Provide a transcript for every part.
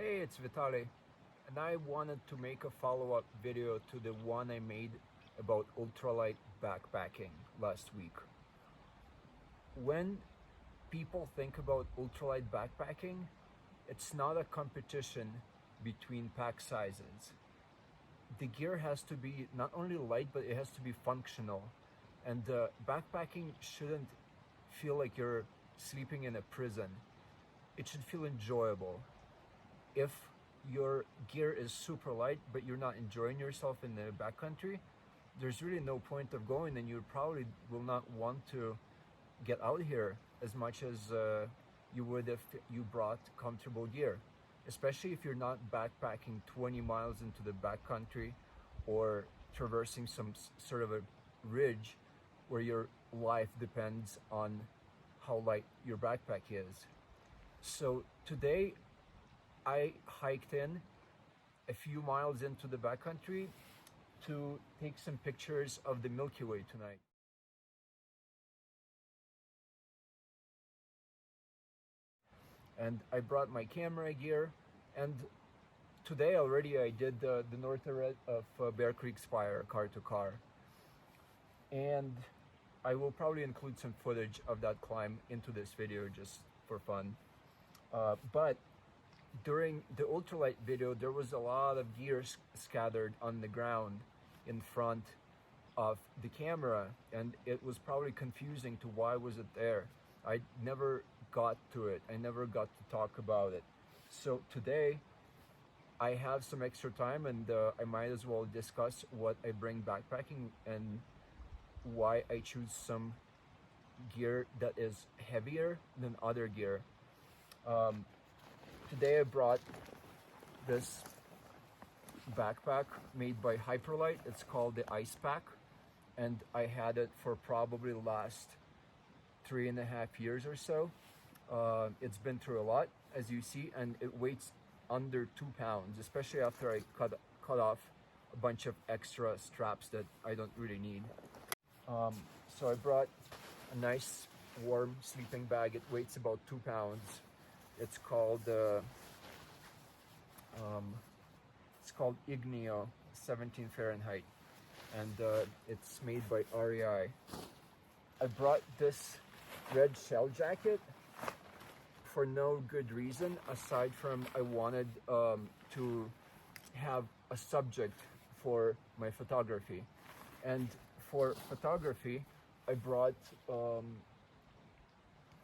Hey, it's Vitaly, and I wanted to make a follow-up video to the one I made about ultralight backpacking last week. When people think about ultralight backpacking, it's not a competition between pack sizes. The gear has to be not only light, but it has to be functional. And backpacking shouldn't feel like you're sleeping in a prison. It should feel enjoyable. If your gear is super light but you're not enjoying yourself in the backcountry, there's really no point of going, and you probably will not want to get out here as much as you would if you brought comfortable gear, especially if you're not backpacking 20 miles into the backcountry or traversing some sort of a ridge where your life depends on how light your backpack is. So today I hiked in a few miles into the backcountry to take some pictures of the Milky Way tonight. And I brought my camera gear, and today already I did the north of Bear Creek Spire car to car. And I will probably include some footage of that climb into this video just for fun. But during the ultralight video, there was a lot of gear scattered on the ground in front of the camera, and it was probably confusing to why was it there. I never got to it. I never got to talk about it. So today I have some extra time, and I might as well discuss what I bring backpacking and why I choose some gear that is heavier than other gear. Today I brought this backpack made by Hyperlight. It's called the Ice Pack, and I had it for probably the last 3.5 years or so. It's been through a lot, as you see, and it weighs under 2 pounds, especially after I cut off a bunch of extra straps that I don't really need. So I brought a nice warm sleeping bag. It weighs about 2 pounds. It's called Igneo 17 Fahrenheit, and it's made by REI. I brought this red shell jacket for no good reason aside from I wanted to have a subject for my photography. And for photography, I brought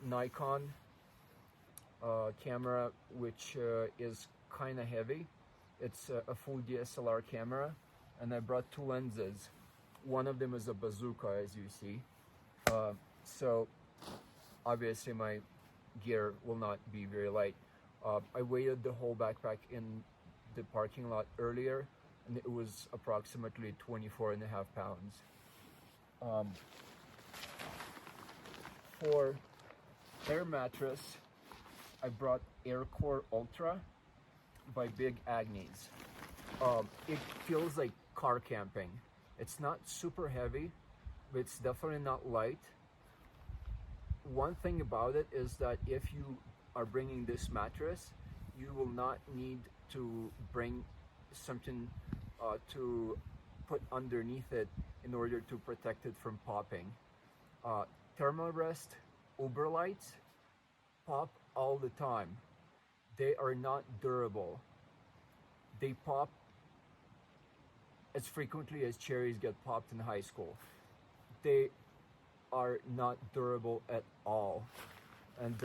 Nikon camera, which is kind of heavy. It's a full DSLR camera, and I brought 2 lenses. One of them is a bazooka, as you see. So obviously my gear will not be very light. I weighted the whole backpack in the parking lot earlier, and it was approximately 24.5 pounds. For air mattress, I brought Aircore Ultra by Big Agnes. It feels like car camping. It's not super heavy, but it's definitely not light. One thing about it is that if you are bringing this mattress, you will not need to bring something to put underneath it in order to protect it from popping. Thermalrest Uber lights pop all the time. They are not durable. They pop as frequently as cherries get popped in high school. They are not durable at all. And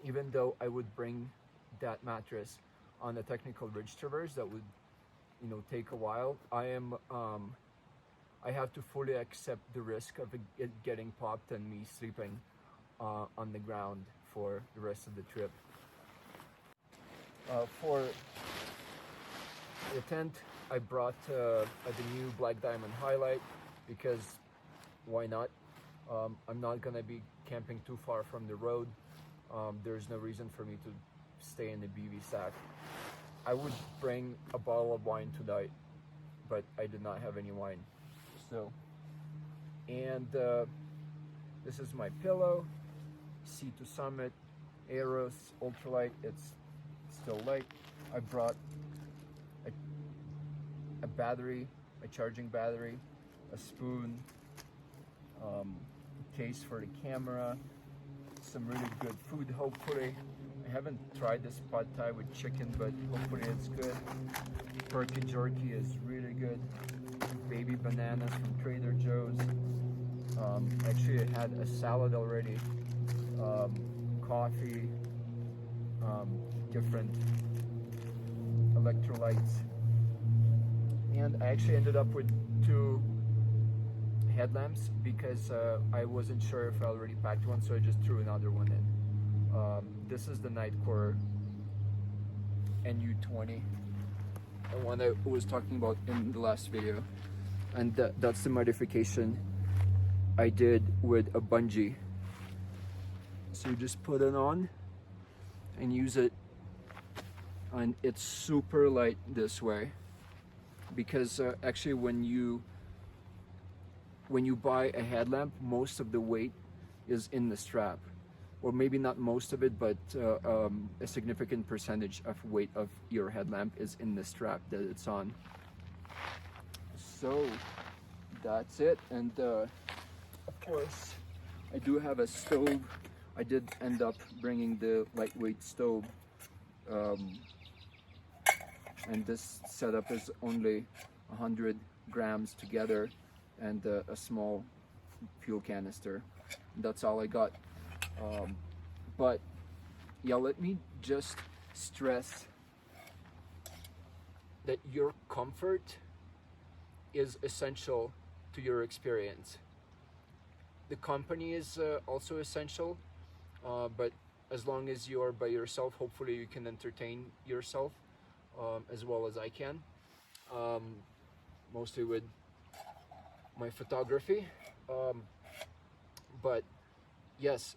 even though I would bring that mattress on a technical ridge traverse that would, take a while, I have to fully accept the risk of it getting popped and me sleeping on the ground for the rest of the trip. For the tent, I brought the new Black Diamond Highlight because why not? I'm not gonna be camping too far from the road. There's no reason for me to stay in the BV sack. I would bring a bottle of wine tonight, but I did not have any wine. So, and this is my pillow, C2 Summit, Aeros Ultralight. It's still light. I brought a battery, a charging battery, a spoon, case for the camera, some really good food, hopefully. I haven't tried this pad thai with chicken, but hopefully it's good. Turkey jerky is really good. Baby bananas from Trader Joe's. Actually, I had a salad already. Coffee, different electrolytes. And I actually ended up with 2 headlamps because I wasn't sure if I already packed one, so I just threw another one in. This is the Nightcore NU20, the one I was talking about in the last video, and that's the modification I did with a bungee. So you just put it on and use it, and it's super light this way because actually when you buy a headlamp, most of the weight is in the strap, or maybe not most of it, but a significant percentage of weight of your headlamp is in the strap that it's on. So that's it. And of course I do have a stove. I did end up bringing the lightweight stove, and this setup is only 100 grams together, and a small fuel canister. That's all I got. But yeah, let me just stress that your comfort is essential to your experience. The company is also essential, but as long as you are by yourself, hopefully you can entertain yourself as well as I can, mostly with my photography. But yes,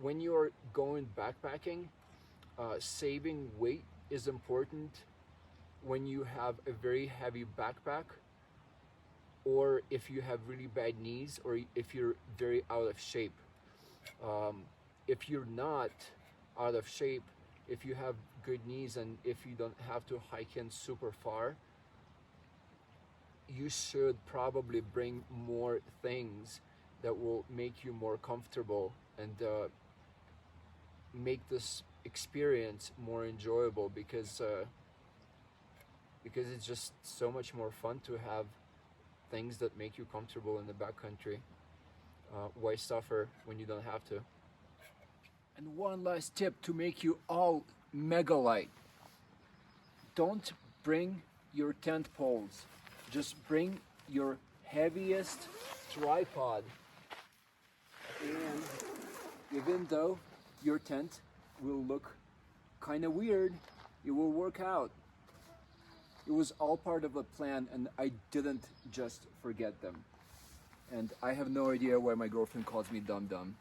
when you're going backpacking, saving weight is important when you have a very heavy backpack, or if you have really bad knees, or if you're very out of shape. If you're not out of shape, if you have good knees, and if you don't have to hike in super far, you should probably bring more things that will make you more comfortable and make this experience more enjoyable, because it's just so much more fun to have things that make you comfortable in the backcountry. Why suffer when you don't have to? And one last tip to make you all mega light: don't bring your tent poles, just bring your heaviest tripod. And even though your tent will look kind of weird, it will work out. It was all part of a plan, and I didn't just forget them. And I have no idea why my girlfriend calls me dum-dum.